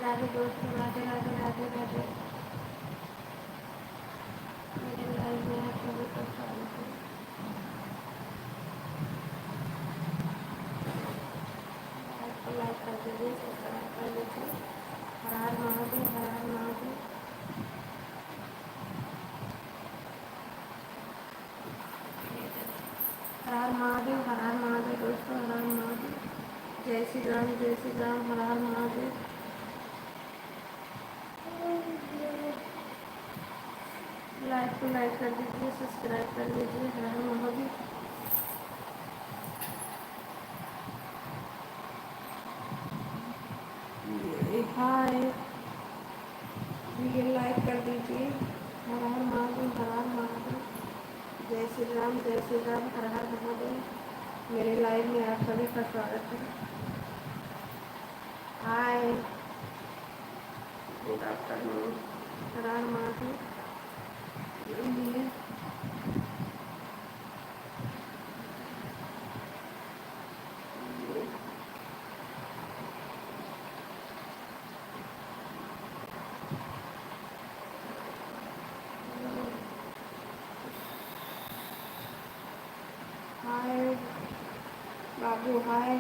राधे दोस्तों, राधे राधे राधे राधे। मेरे लाइव में आप सभी का स्वागत है। लाइव को लाइक कर दीजिए, सब्सक्राइब कर दीजिए। हर हर महादेव, हर हर महादेव। हर हर महादेव, हर हर महादेव दोस्तों, हर हर महादेव। जय श्री राम, जय श्री राम, हर हर महादेव। लाइव को लाइक कर दीजिए, सब्सक्राइब कर दीजिए। हर हर महादेव। हाय, ये लाइक कर दीजिए। हर हर महादेव, हर हर महादेव। जय श्री राम, जय श्री राम, हर हर महादेव। मेरे लाइव में आप सभी का स्वागत है। हाय, गुड आफ्टरनून, हर हर महादेव। हाय बाबू, हाय।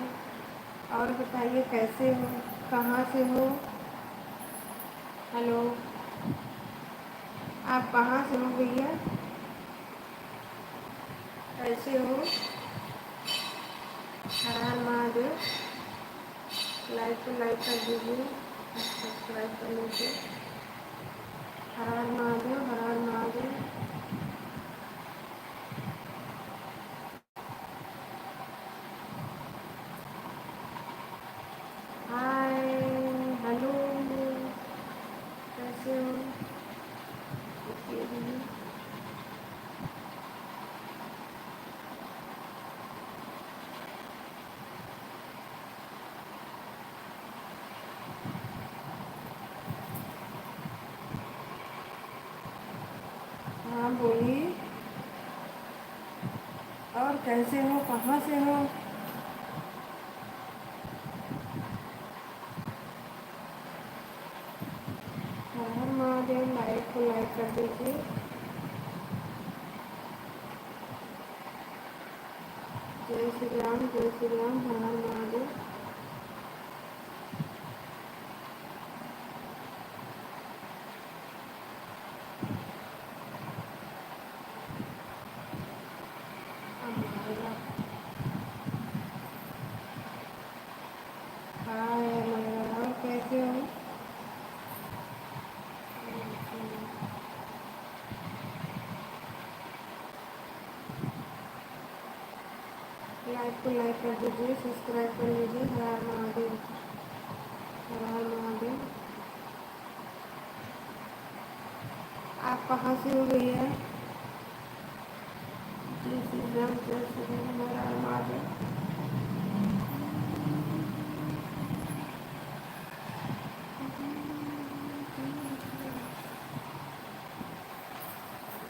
और बताइए कैसे हो, कहाँ से हो? हेलो, आप कहाँ से हो भैया? कैसे हो? हर हर महादेव। लाइक को लाइक कर दीजिए, सब्सक्राइब कर लीजिए। हर हर महादेव, हर हर महादेव। हाय, हेलो, कैसे हो? हाँ बोलिए। और कैसे हो, कहाँ से हो? हर हर महादेव। लाइक को लाइक कर दीजिए। जय श्री राम, जय श्री राम, हर हर महादेव। हाय अमरा, और कैसे हो? लाइक को लाइक कर दीजिए, सब्सक्राइब कर लीजिए। हर हर महादेव, हर हर महादेव। आप कहाँ से हो भैया? जय श्री राम, जय श्री राम, हर हर महादेव।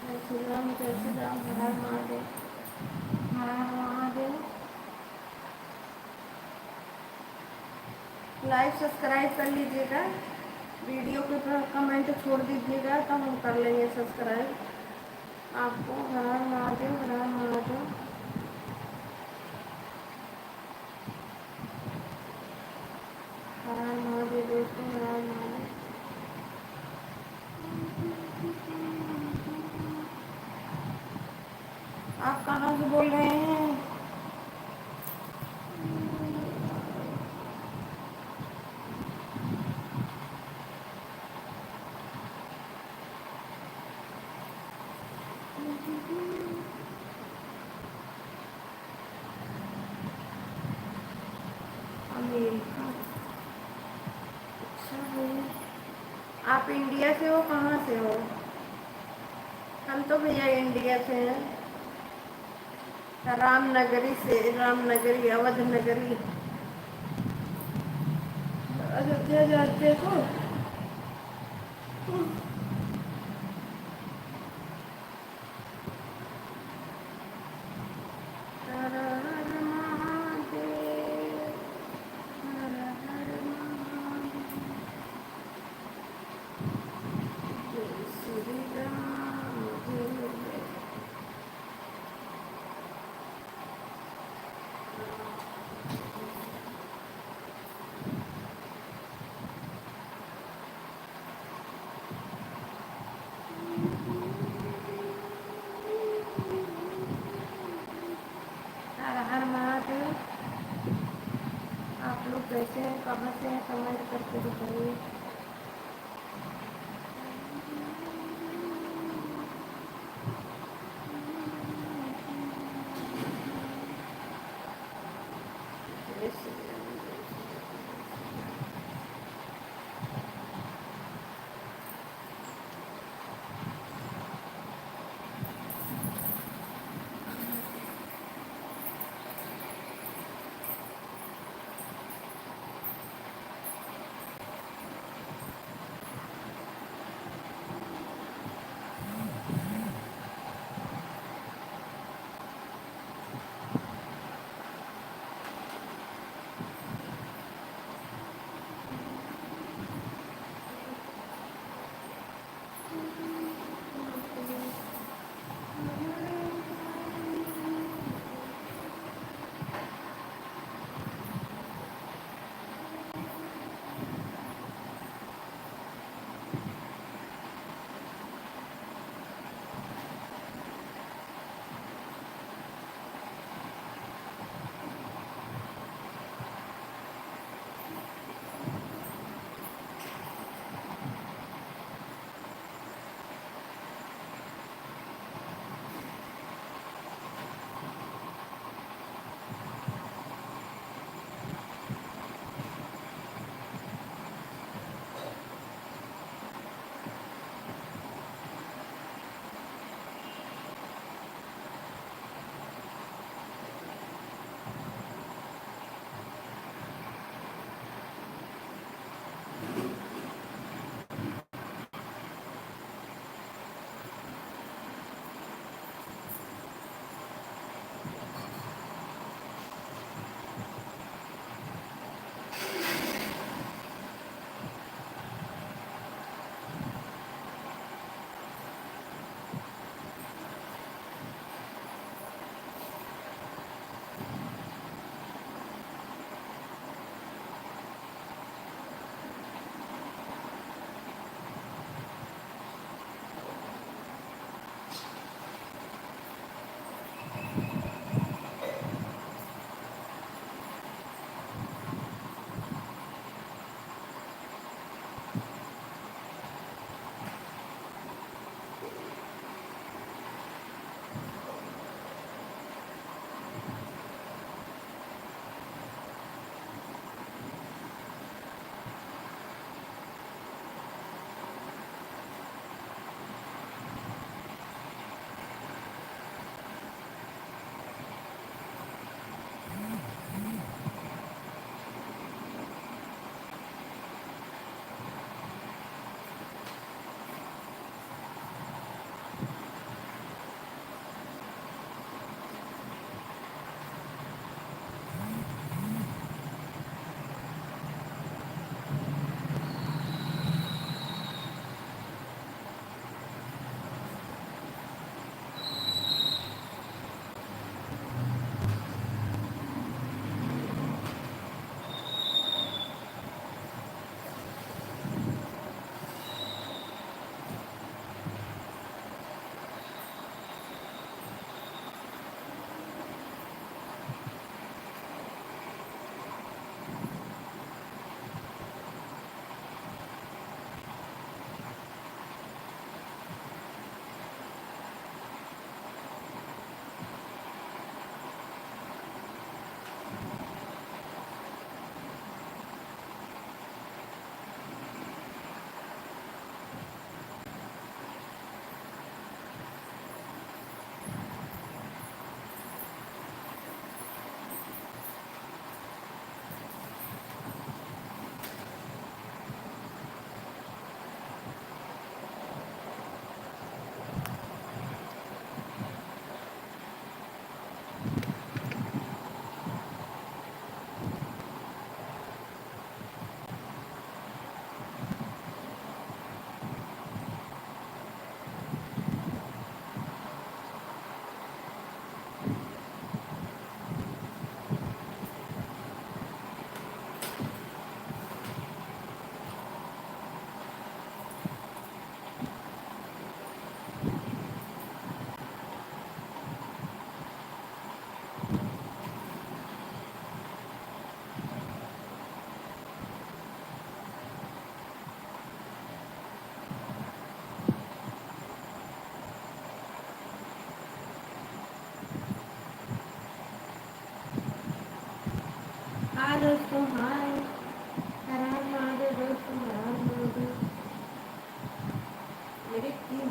जय श्री राम, जय श्री राम, हर हर महादेव, हर हर महादेव। लाइक सब्सक्राइब कर लीजिएगा। वीडियो के ऊपर कमेंट छोड़ दीजिएगा, तब हम कर लेंगे सब्सक्राइब आपको। हर हर महादेव, हर हर महादेव। हर हर महादेव दोस्तों, हर हर महादेव। आप कहाँ से बोल रहे हैं? अमेरिका। अच्छा भैया, आप इंडिया से हो, कहाँ से हो? हम तो भैया इंडिया से हैं, रामनगरी से। रामनगरी, अवध नगरी। अयोध्या जाते हो? हर हर महादेव, हर हर महादेव। कहाँ से हैं कमेंट करके बताइए।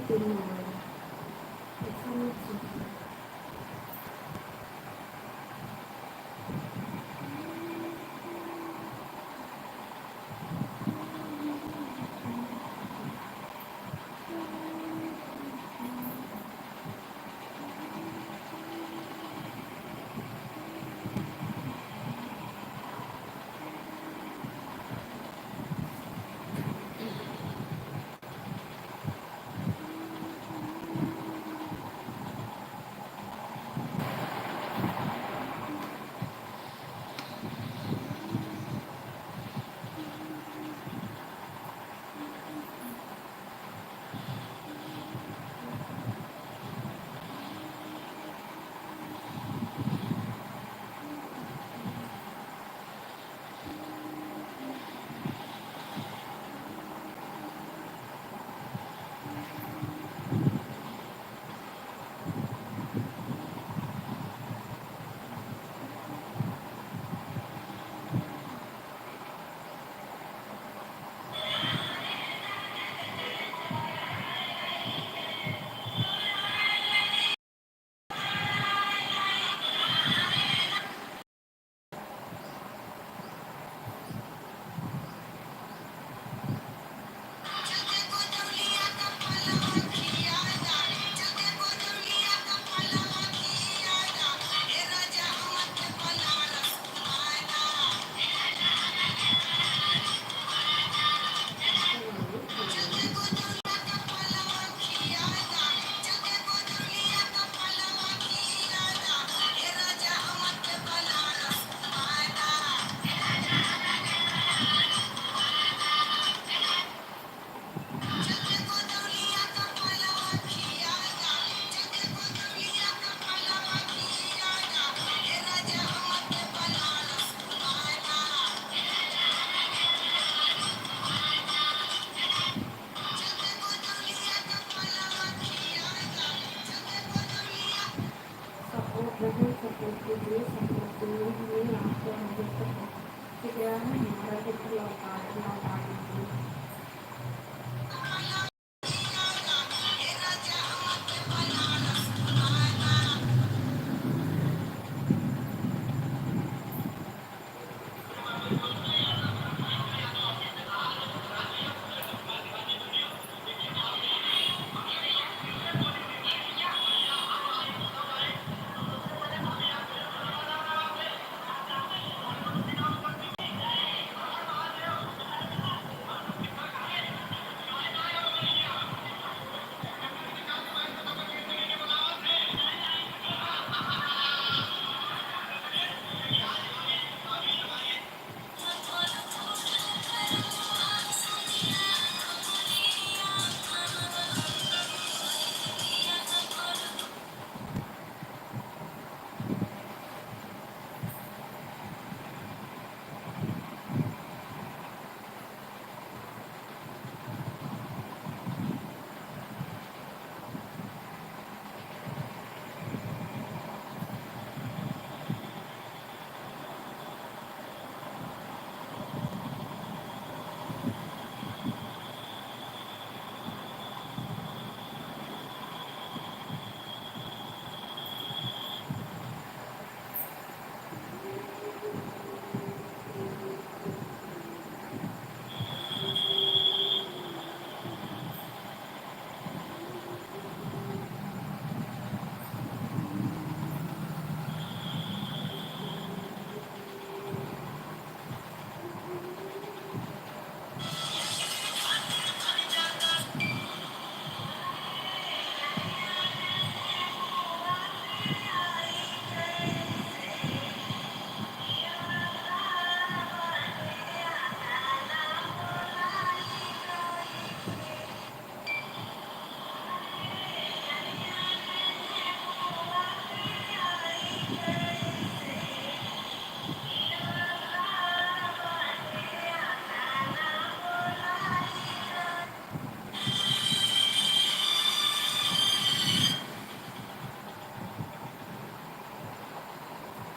तेल मंगाया, ऐसा मत सोचो। सपोर्ट रहे, सपोर्ट कीजिए, सपोर्ट कीजिए, हमें आपको आगे तक ठीक है हमारा कितना लौटा दीजिए।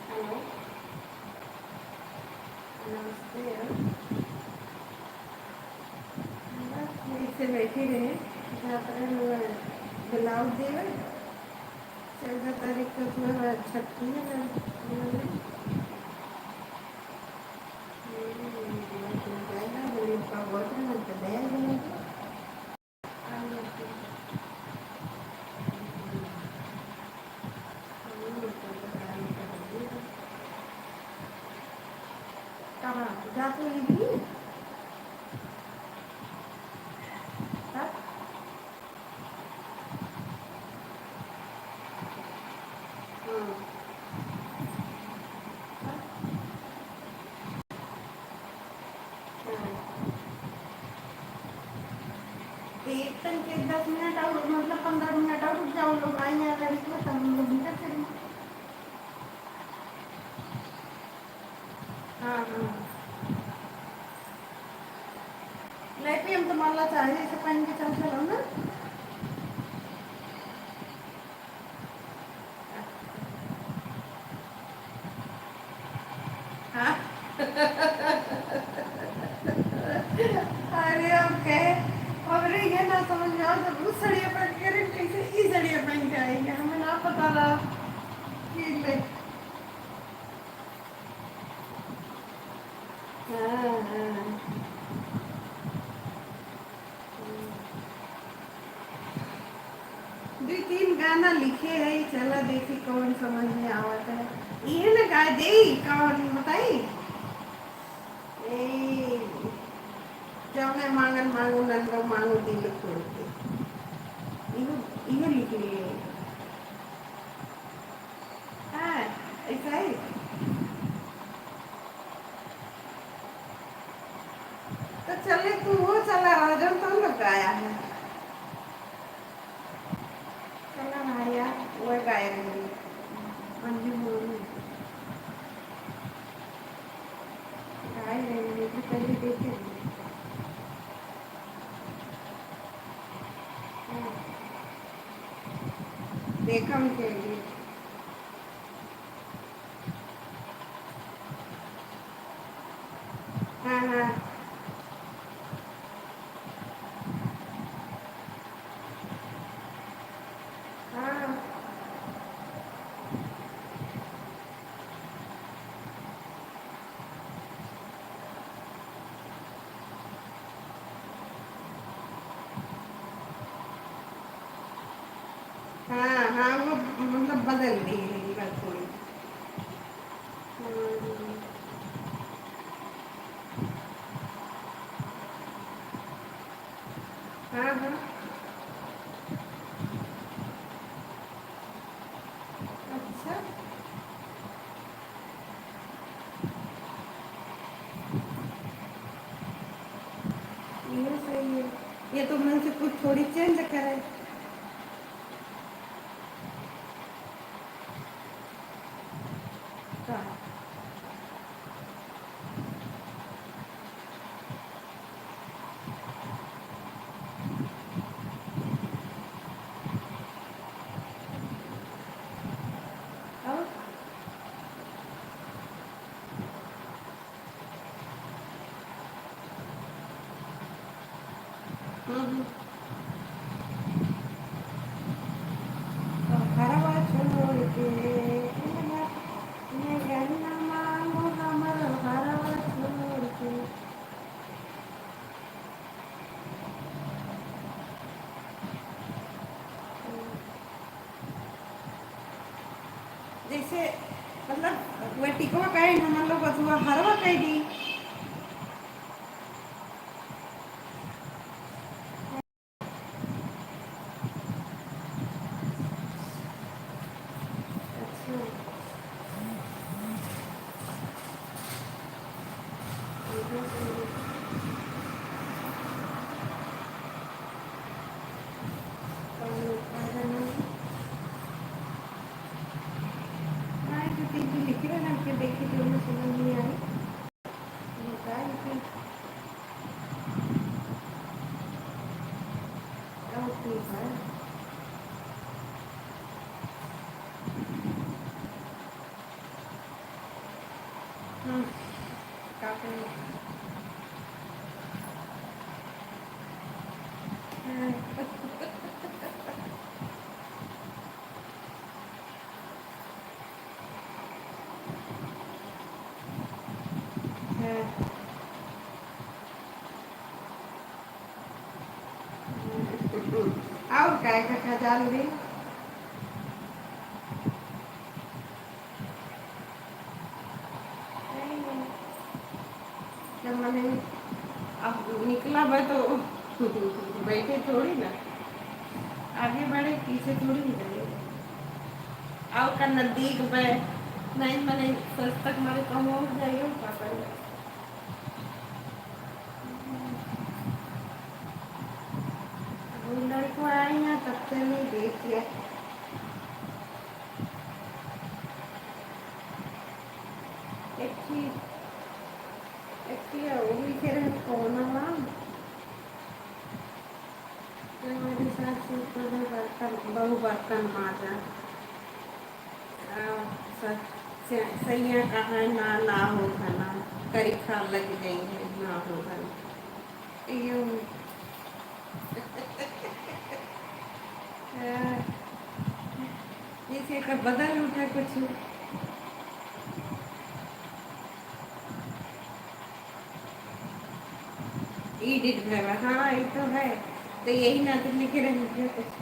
हेलो, नमस्ते। बस यहीं से बैठे रहे। जातरे में ब्लाउज देवे 14 तारीख को तुम्हें छठी है कहाँ जा तो ये भी हाँ? हाँ। एक तन के 10 मिनट और मतलब 15 मिनट और रुक जाओ लोग आए हैं लड़की में तब हम लोग निकल चलेंगे हाँ हाँ नहीं भी हम तो मान ला चाहे ऐसे पहन के चल चलो ना हाँ अरे ओके अब ये ना समझ में आओ जब उस सड़िया पहन के अरे कैसे इस सड़िया पहन के आएंगे हमें ना पता रहा कि ले हाँ हाँ 2-3 गाना लिखे है चला देखी कौन समझ में आवत है ये ना गाय दे कौन बताई ए जौने मांगन मांगो नंदो मांगो दिल खोल के इहो इहो लिख लिए हाँ ऐसा ही तो चले तू वो चला रहा जब तुम लोग गाया है चला ना यार वो गाय रही अंजी बोली गाय रही है तो पहले देखे देखा उनके लिए हाँ हाँ हाँ हाँ हाँ वो मतलब बदल दी है बात थोड़ी हाँ हाँ अच्छा ये सही है ये तो मन से कुछ थोड़ी चेंज करे हाँ और हम्म हरवा छोड़ के मैं गन्ना मांगो हमर हरवा छोड़ के जैसे मतलब वह टिकवा कहे हम लोग अथवा हरवा कह दी अच्छा लिखे ना कि देखी तो उन्हें समझ नहीं आई बताया कि ठीक है काफी हाँ और काय का खा दी जब मैंने अब निकला मैं तो बैठे थोड़ी ना, आगे बढ़े पीछे थोड़ी निकले। और का नजदीक में नहीं मैंने सच तक मेरे कम हो जाइए पापा। वो लड़को आए हैं तब से नहीं देखिए। एक चीज वो भी फिर कौन तो मेरे साथ से बहु बर्तन माजा सही है कहा ना ना हो खाना करी खा लग गई है ना हो खाना यूं जैसे का बदल उठा कुछ एडिट है। हाँ ये तो है तो यही ना तो लिखे रहे कुछ।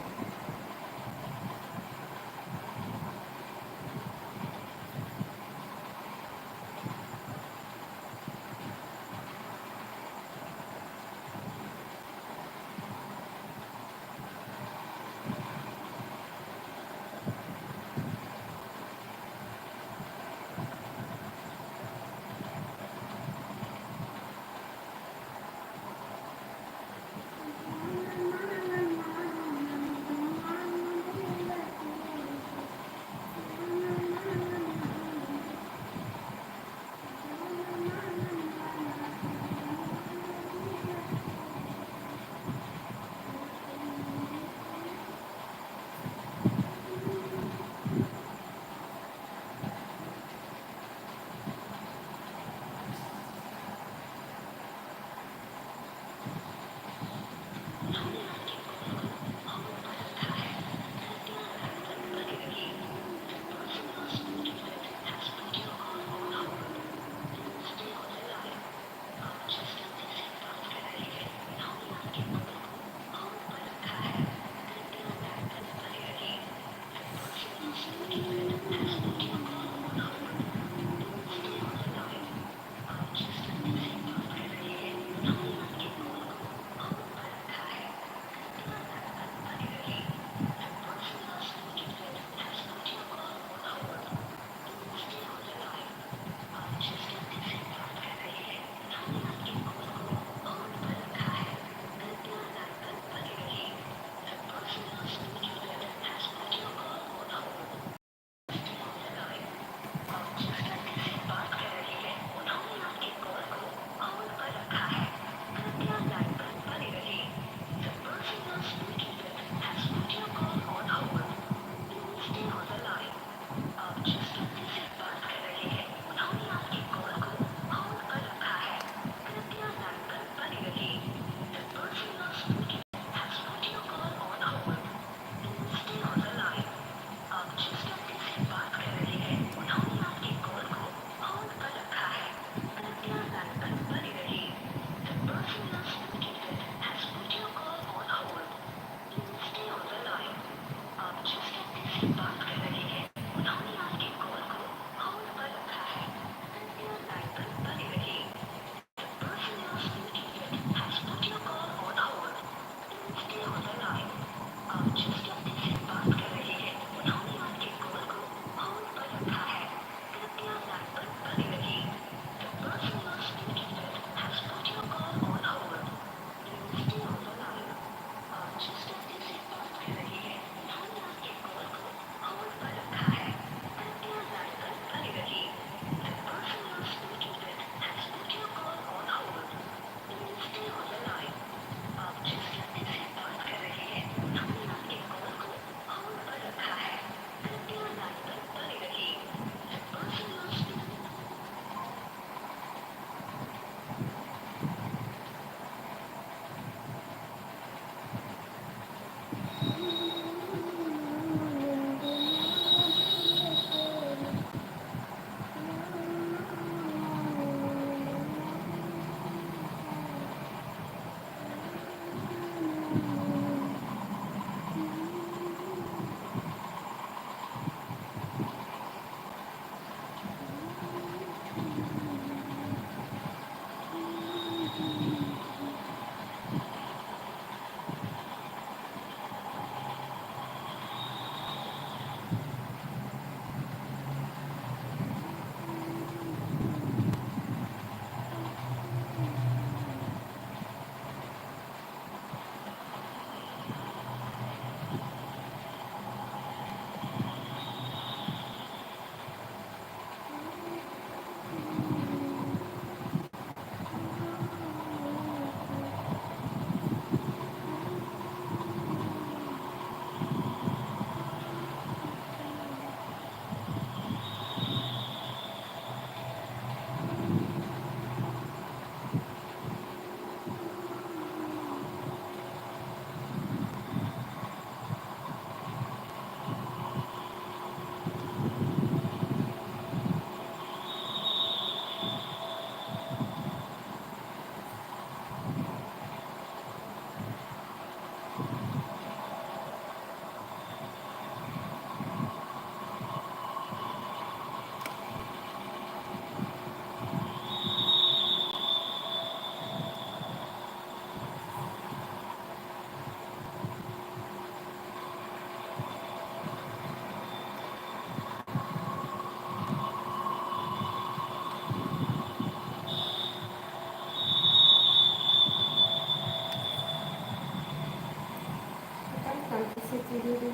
शांति से चली रही।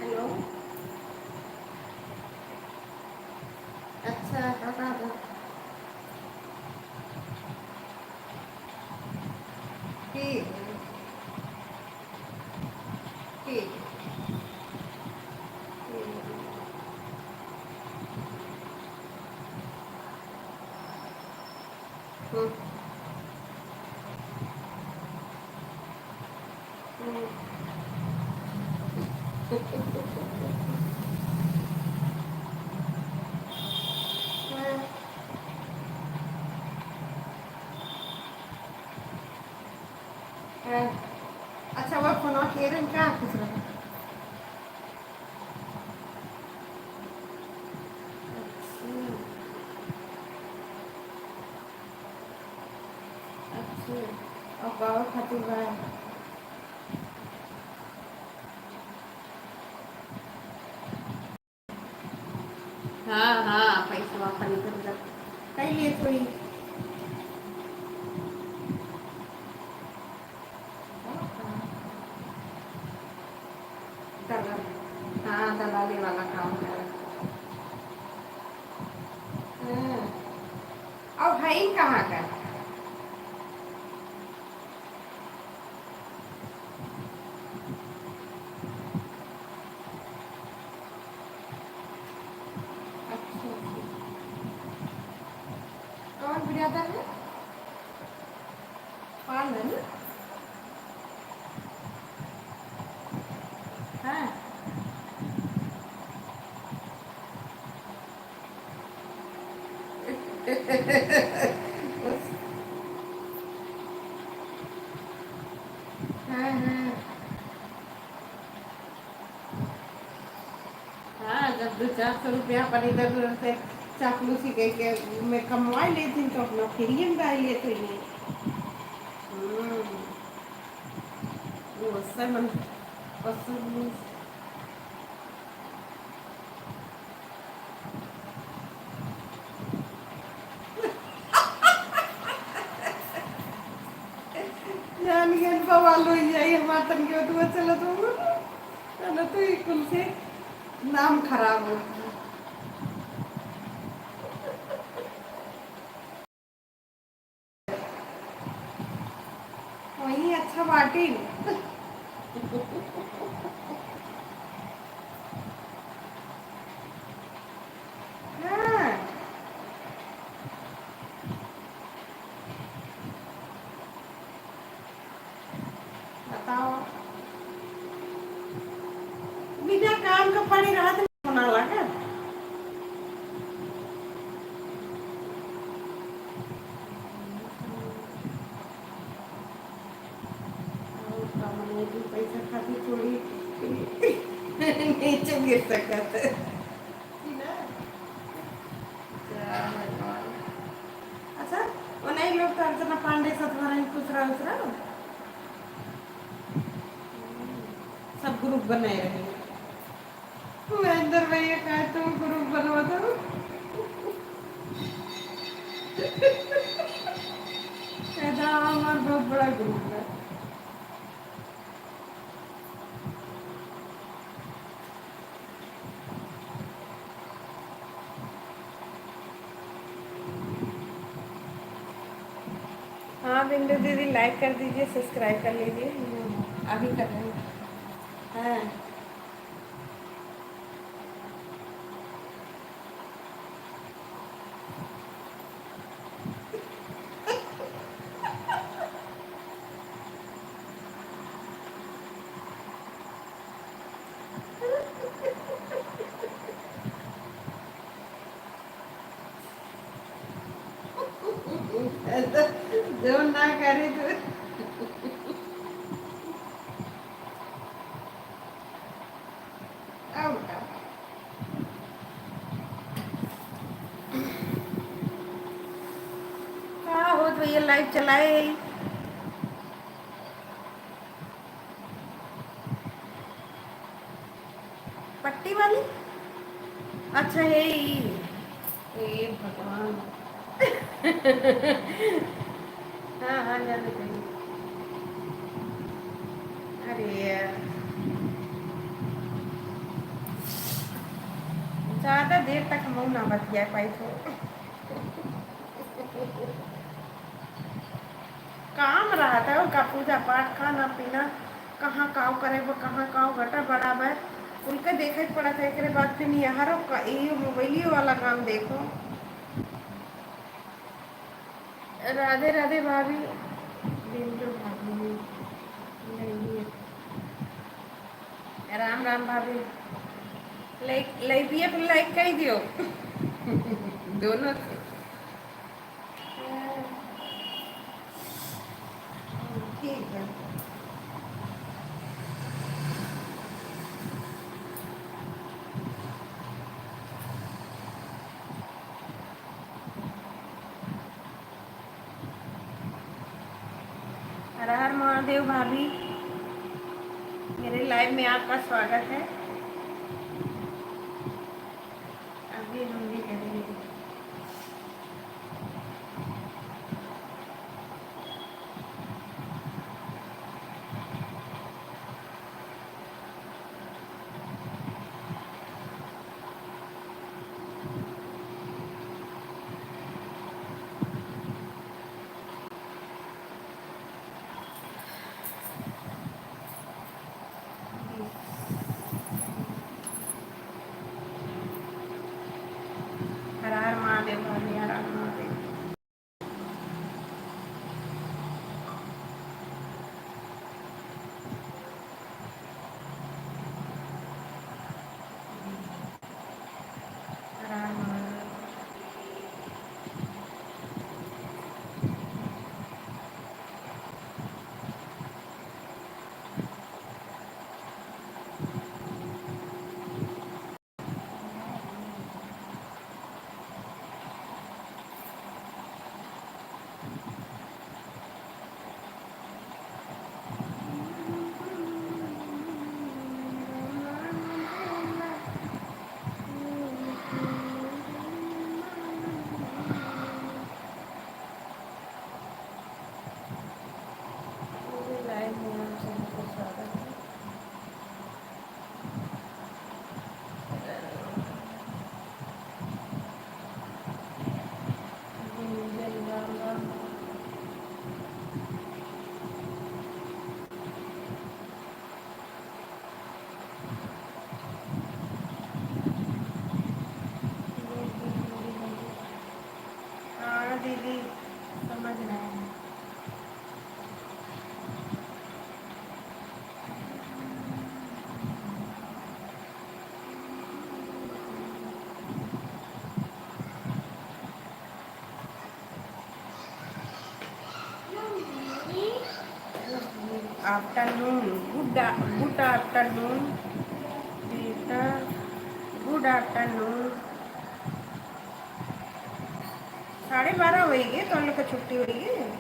हेलो। अच्छा बता दो। ठीक है। ठीक है। हम्म, हम्म, हाँ, हाँ। अच्छा वो फोन केरन क्या कुछ रहा। अच्छा और बाबा खातिर भाई। हाँ हाँ पैसा वापस निकल जा कई लिए थोड़ी। दलाल। हाँ दलाली वाला काम है। हाँ। और भाई कहाँ का। अच्छा कौन बिरादर है। पाल है ना। हाँ। हाँ हाँ। हाँ जब 200-400 रुपया पर इधर उधर से चापलूसी के मैं कमवा लेती तो अपना फ्री में डाल लेते ही। वो उससे मन पसंद। जान गए बवाल हो जाए हमारे तन के तो चलो चलो तो ये कुल से नाम खराब हो। वही अच्छा बाटी। हाँ बताओ। बिना काम का पड़ी रहा तो होना लगा। और काम नहीं भी पैसा खाती थोड़ी नीचे गिर सकत है ना। क्या भगवान। अच्छा वो नहीं लोग तो अर्चना पांडे सतवारा कुछ रहा उसरा सब ग्रुप बनाए रहे महेंद्र भैया कहा तुम ग्रुप बनवा दो कहता हमारा बहुत बड़ा ग्रुप है। हाँ बिंदु दीदी लाइक कर दीजिए सब्सक्राइब कर लीजिए अभी कर रहे हैं। हाँ ऐसा जो ना करे तो आउट। हाँ हो तो भैया लाइव चलाए ही पट्टी वाली। अच्छा है ही हे भगवान। हाँ हाँ जाने चाहिए। अरे यार ज़्यादा देर तक हम ना बतिया पाई तो काम रहा था उनका पूजा पाठ खाना पीना कहाँ काव करे वो कहाँ काव घटा बराबर उनका देखा ही पड़ा था। एक बाद फिर यहाँ का ये मोबाइल वाला काम देखो। राधे राधे भाभी बिंदु भाभी नहीं राम राम भाभी लाइक लाइक दिए फिर लाइक कर ही दियो दोनों ठीक है। हर हर महादेव भाभी मेरे लाइव में आपका स्वागत है। अभी हम भी करेंगे। हर हर महादेव भाभी हर हर महादेव। हर हर महादेव। लाइव में आप सभी का स्वागत है। जय राम राम। हाँ दीदी समझ रहे हैं। आफ्टरनून गुड गुड आफ्टरनून बेटा, गुड आफ्टरनून। 12:30 हो गए तो हम लोग को छुट्टी हो रही है।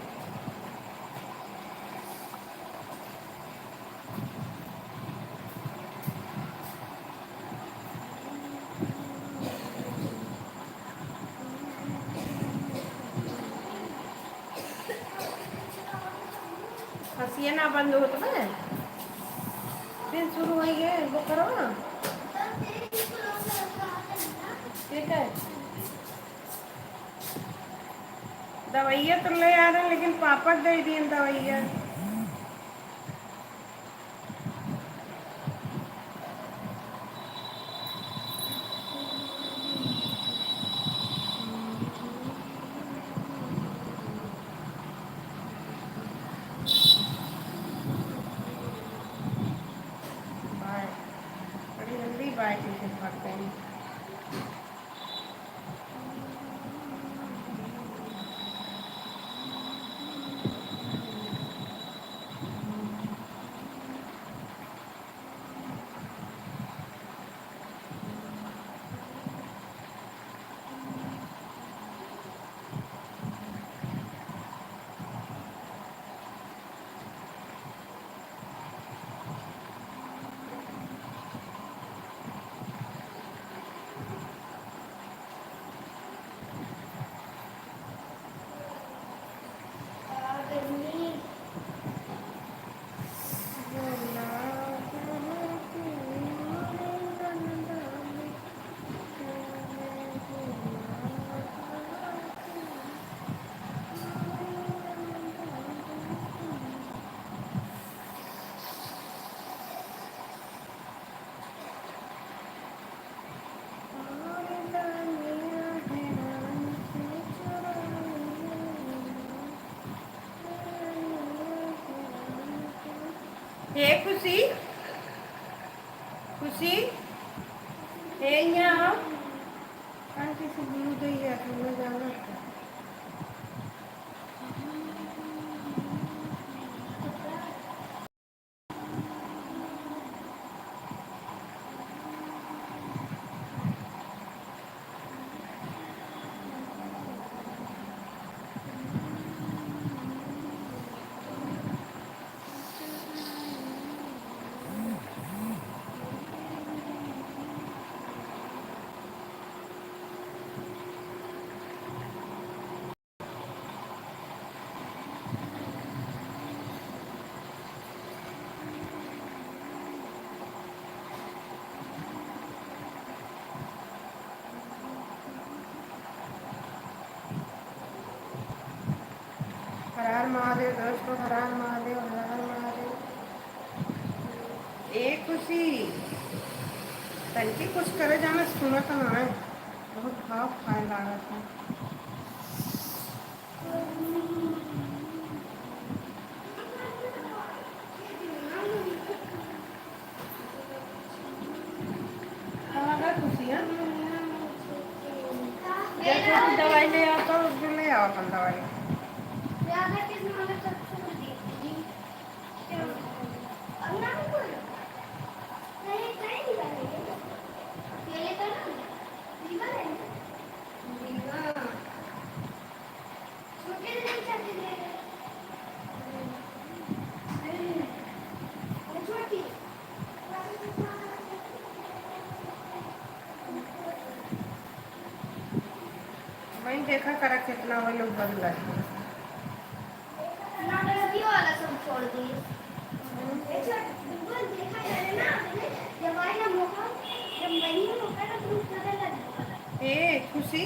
हंसिए ना बंद हो तो मैं फिर शुरू हो गए वो करो ना। ठीक है, दवाइयाँ तो ले आ रहे हैं लेकिन पापा दे दिए दवाइयाँ। बाय, बड़ी जल्दी बाय ट्यूशन पढ़ते हैं। हे खुशी, खुशी, हे यहाँ आंटी से भूल गई है तुम्हें जाना था। हर हर महादेव दोस्तों, हर हर महादेव, हर हर महादेव। एक खुशी तनकी कुछ करे जाना सुना तो ना है, बहुत भाव खाए लगा था। खुशी है, जैसे दवाई ले आओ तो ले आओ अपन दवाई। वही देखा करा कितना वो लोग बदला है। छोड़ दिए ए खुशी,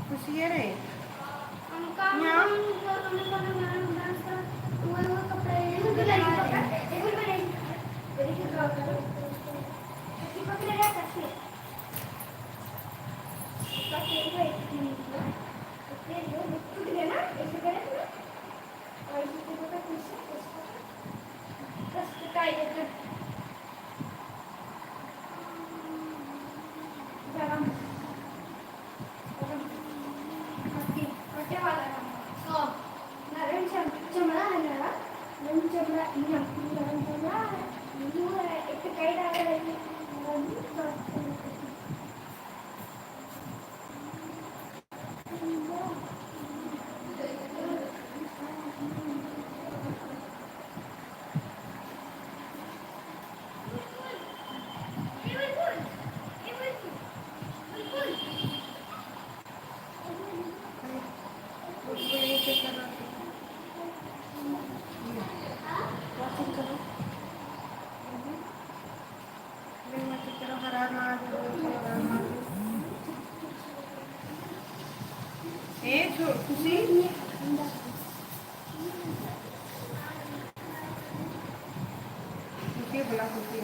खुशी है रे खुशी खुशी बोला खुशी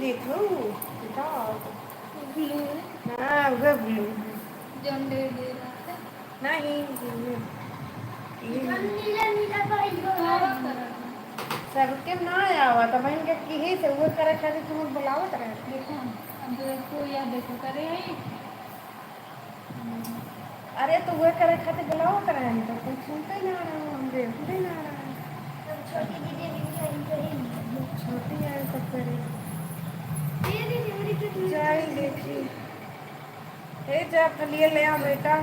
देखो डॉग। ब्लू हाँ वो ब्लू है। जॉन डे दे रहा था। नहीं ये नीला नीला का इधर सबके ना आवा तो बहन के की से वो करे खातिर तुम बुलावत रहे। देखो अब देखो या देखो करे आई अरे तो वो करे खातिर बुलावत रहे तो कोई सुनते ना रहा हम देखते ना रहा। छोटी दीदी भी कहीं छोटी है तो करे दीदी मेरी तो जाए देखी। ए जा फलिया ले आ बेटा।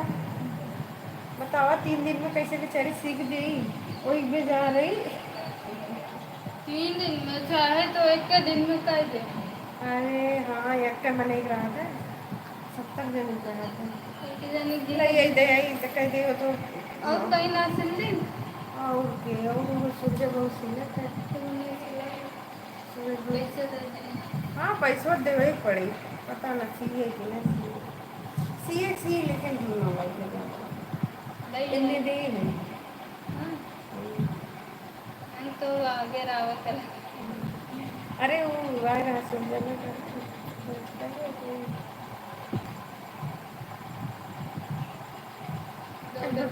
बतावा 3 दिन में कैसे बेचारी सीख गई वही भी जा रही। 3 दिन में चाहे तो एक दिन में कर दे। अरे हाँ एक मने रहा था 70 जन कहा था एक जनी नहीं यही दे आई तो कह दे तो और कहीं ना सिल दे और के और वो सोचे बहुत सीरियस है। पैसे दे दे। हाँ पैसा देवे ही पड़ी पता ना सीए कि ना सीए सीए लेकिन हम मोबाइल पे जाता इतनी दे नहीं। हम तो आगे रावत है। अरे वो आ रहा सुन जाना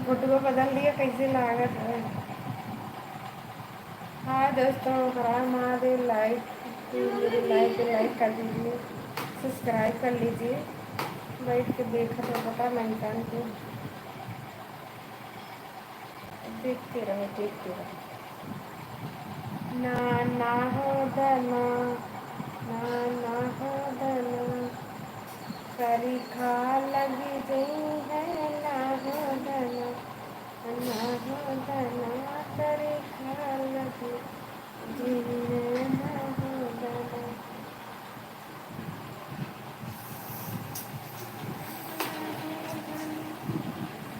फोटो बदल दिया कैसे लागत है। हाँ दोस्तों हर महादेव मेरी लाइक कर दीजिए सब्सक्राइब कर लीजिए। बैठ के देखा तो पता नहीं कान को देखते रहो ना ना हो दना ना ना हो दना करी खा लगी गई है ना हो दना ना हो दना करी खा लगी जीने ना हो दना।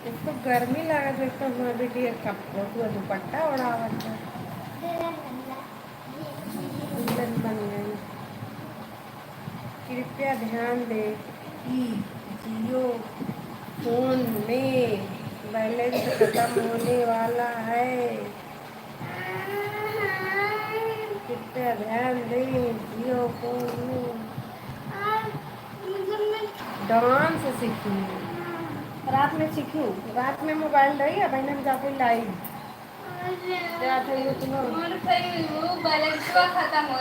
एक तो गर्मी लागत एक तो हमारे बेटी का फोटो दुपट्टा उड़ावत है उल्लन बन गई। कृपया ध्यान दें कि जियो फोन में बैलेंस खत्म होने वाला है। कृपया ध्यान दें जियो फोन में डांस सीखी रात में सीखी रात में मोबाइल रही है बहन में जाके लाइव बैलेंस खत्म हो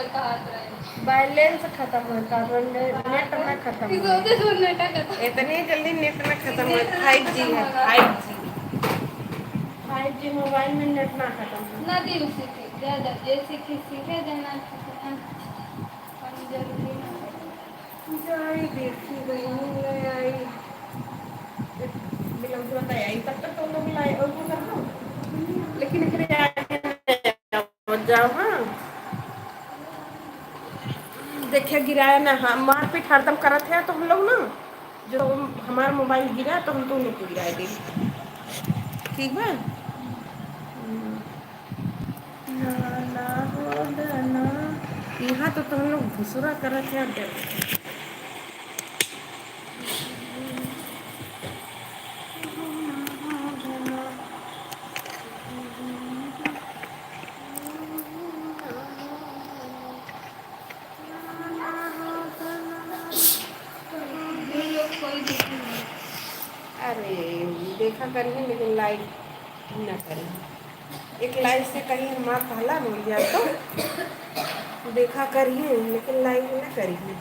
बैलेंस खत्म होता नेट में खत्म इतनी जल्दी नेट में खत्म हो 5G है 5G मोबाइल में नेट ना खत्म हो ना दिल सीखे ज़्यादा जे सीखे देना जरूरी जाई देखी गई ले आई ब्लाउज बताया आई तब तक तो लोग लाए और वो करना लेकिन फिर जाओ हाँ देखिए गिराया ना हम मारपीट हरदम करत है तो हम लोग ना जो हमारा मोबाइल गिरा तो हम तो उन्हें को गिराए दे ठीक है। ना ना हो ना यहाँ तो हम लोग घुसरा करत है अरे देखा करिए लेकिन लाइक ना करिए एक लाइक से कहीं हमारा भला हो गया तो देखा करिए लेकिन लाइक ना करिए।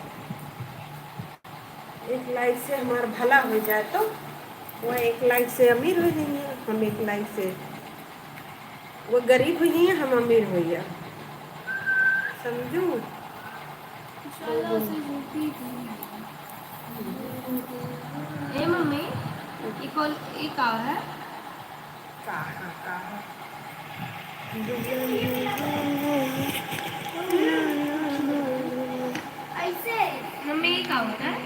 एक लाइक से हमारा भला हो जाए तो वह एक लाइक से अमीर हो जाइए हम एक लाइक से वो गरीब हुई हैं हम अमीर हुई समझू। ए मम्मी ये का है कहाँ ऐसे मम्मी ये का होता है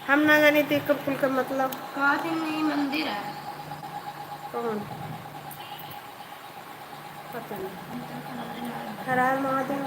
हम ना जाने थे कब फुल का मतलब कहा दिन नहीं मंदिर है कौन पता नहीं हर महादेव